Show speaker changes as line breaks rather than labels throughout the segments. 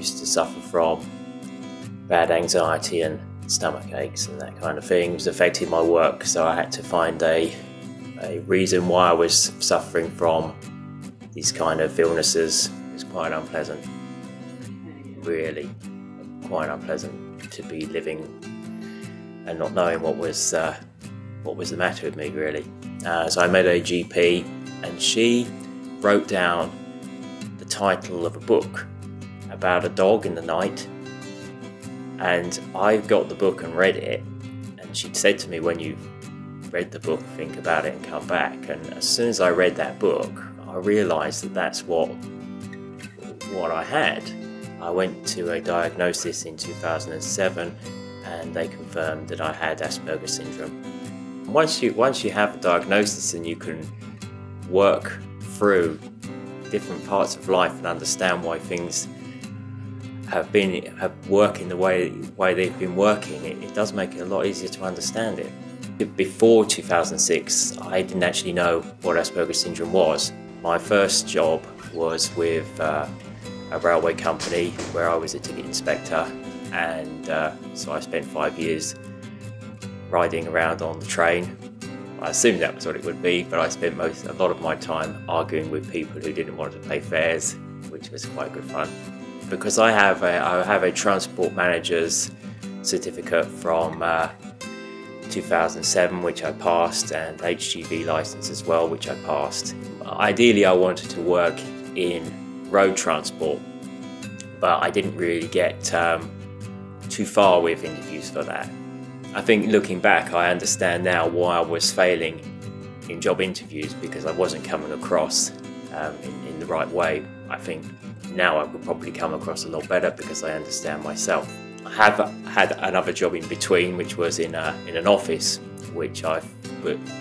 used to suffer from bad anxiety and stomach aches and that kind of thing. It was affecting my work, so I had to find a reason why I was suffering from these kind of illnesses. It was quite unpleasant, really quite unpleasant to be living and not knowing what was the matter with me, really. So I met a GP, and she wrote down the title of a book about a dog in the night, and I got the book and read it, and she'd said to me, when you've read the book, think about it and come back. And as soon as I read that book, I realised that that's what I had. I went to a diagnosis in 2007, and they confirmed that I had Asperger's syndrome. Once you have a diagnosis and you can work through different parts of life and understand why things have worked in the way they've been working, it does make it a lot easier to understand it. Before 2006, I didn't actually know what Asperger's syndrome was. My first job was with a railway company where I was a ticket inspector, and so I spent 5 years riding around on the train. I assumed that was what it would be, but I spent a lot of my time arguing with people who didn't want to pay fares, which was quite good fun. Because I have a transport manager's certificate from 2007, which I passed, and HGV license as well, which I passed. Ideally, I wanted to work in road transport, but I didn't really get too far with interviews for that. I think looking back, I understand now why I was failing in job interviews, because I wasn't coming across in the right way. I think now I would probably come across a lot better because I understand myself. I have had another job in between, which was in an office, which I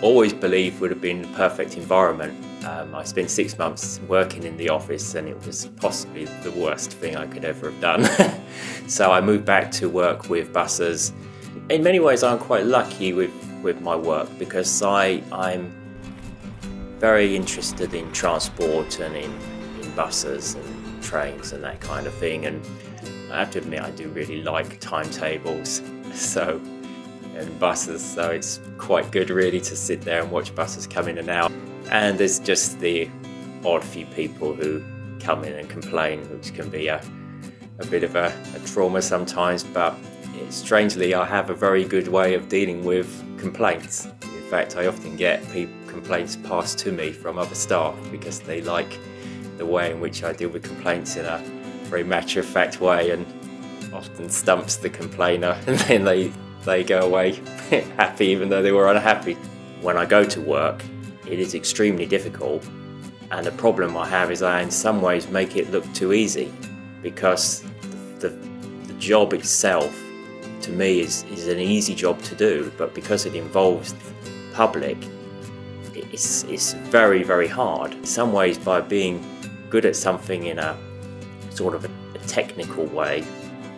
always believed would have been the perfect environment. I spent 6 months working in the office, and it was possibly the worst thing I could ever have done. So I moved back to work with buses. In many ways, I'm quite lucky with my work, because I'm very interested in transport and in buses and trains and that kind of thing. And I have to admit, I do really like timetables and buses, so it's quite good really to sit there and watch buses come in and out. And there's just the odd few people who come in and complain, which can be a bit of a trauma sometimes, but strangely I have a very good way of dealing with complaints. In fact, I often get complaints passed to me from other staff because they like the way in which I deal with complaints in a very matter-of-fact way, and often stumps the complainer, and then they go away happy even though they were unhappy. When I go to work, it is extremely difficult, and the problem I have is I in some ways make it look too easy, because the job itself to me is an easy job to do, but because it involves the public, it's very, very hard. In some ways, by being good at something in a sort of a technical way,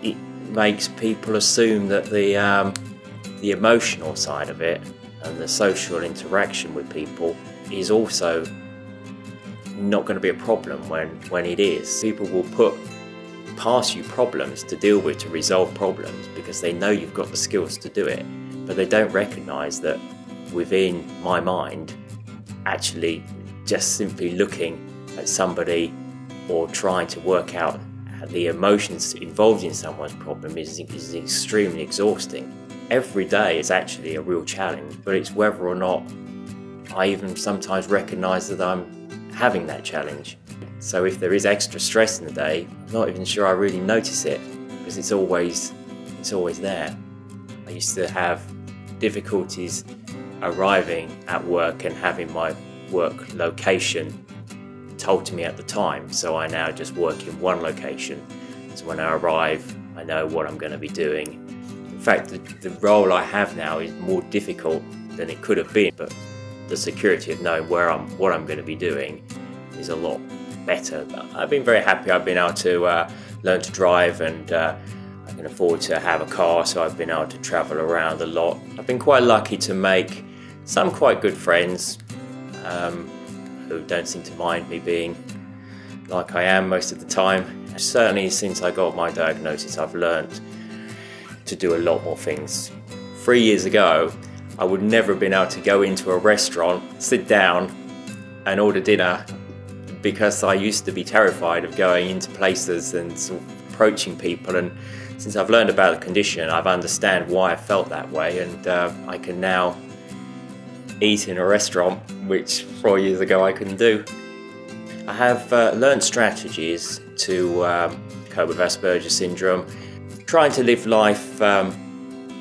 it makes people assume that the emotional side of it and the social interaction with people is also not going to be a problem when it is. People will pass you problems to deal with, to resolve problems, because they know you've got the skills to do it, but they don't recognise that within my mind, actually just simply looking at somebody or trying to work out the emotions involved in someone's problem is extremely exhausting. Every day is actually a real challenge, but it's whether or not I even sometimes recognise that I'm having that challenge. So if there is extra stress in the day, I'm not even sure I really notice it, because it's always there. I used to have difficulties arriving at work and having my work location told to me at the time, so I now just work in one location. So when I arrive, I know what I'm going to be doing. In fact, the role I have now is more difficult than it could have been, but the security of knowing what I'm going to be doing is a lot better. I've been very happy. I've been able to learn to drive, and I can afford to have a car, so I've been able to travel around a lot. I've been quite lucky to make some quite good friends who don't seem to mind me being like I am most of the time. Certainly since I got my diagnosis, I've learned to do a lot more things. 3 years ago, I would never have been able to go into a restaurant, sit down and order dinner, because I used to be terrified of going into places and sort of approaching people. And since I've learned about the condition, I've understand why I felt that way, and I can now eat in a restaurant, which 4 years ago I couldn't do. I have learned strategies to cope with Asperger's syndrome, trying to live life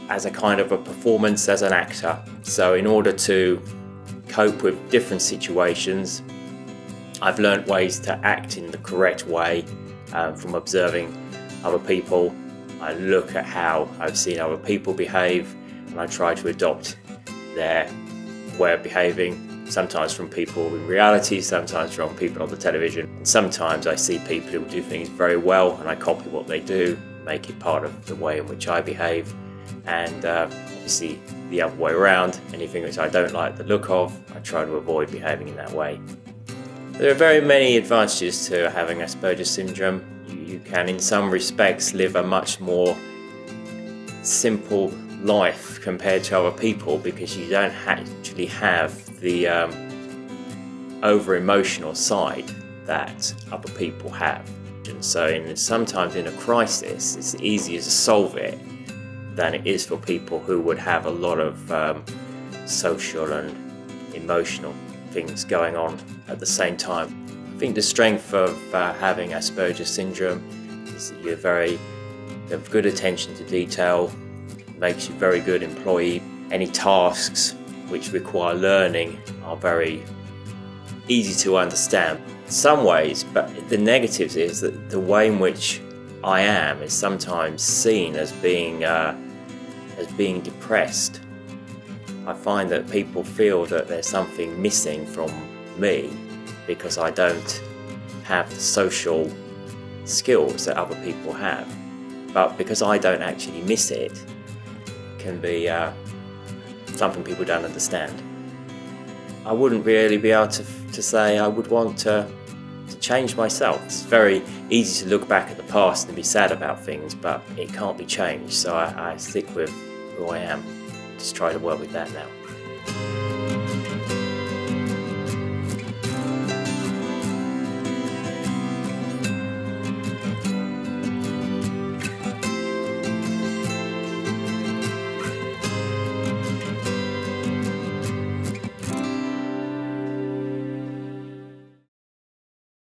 as a kind of a performance, as an actor. So in order to cope with different situations, I've learned ways to act in the correct way from observing other people. I look at how I've seen other people behave, and I try to adopt their way of behaving, sometimes from people in reality, sometimes from people on the television. And sometimes I see people who do things very well and I copy what they do, make it part of the way in which I behave. And obviously the other way around, anything which I don't like the look of, I try to avoid behaving in that way. There are very many advantages to having Asperger's syndrome. You can, in some respects, live a much more simple life compared to other people, because you don't actually have the over-emotional side that other people have. And so sometimes in a crisis, it's easier to solve it than it is for people who would have a lot of social and emotional things going on at the same time. I think the strength of having Asperger's syndrome is that you have good attention to detail, makes you a very good employee. Any tasks which require learning are very easy to understand in some ways, but the negatives is that the way in which I am is sometimes seen as being depressed. I find that people feel that there's something missing from me because I don't have the social skills that other people have. But because I don't actually miss it, can be something people don't understand. I wouldn't really be able to say I would want to change myself. It's very easy to look back at the past and be sad about things, but it can't be changed, so I stick with who I am. Just try to work with that now.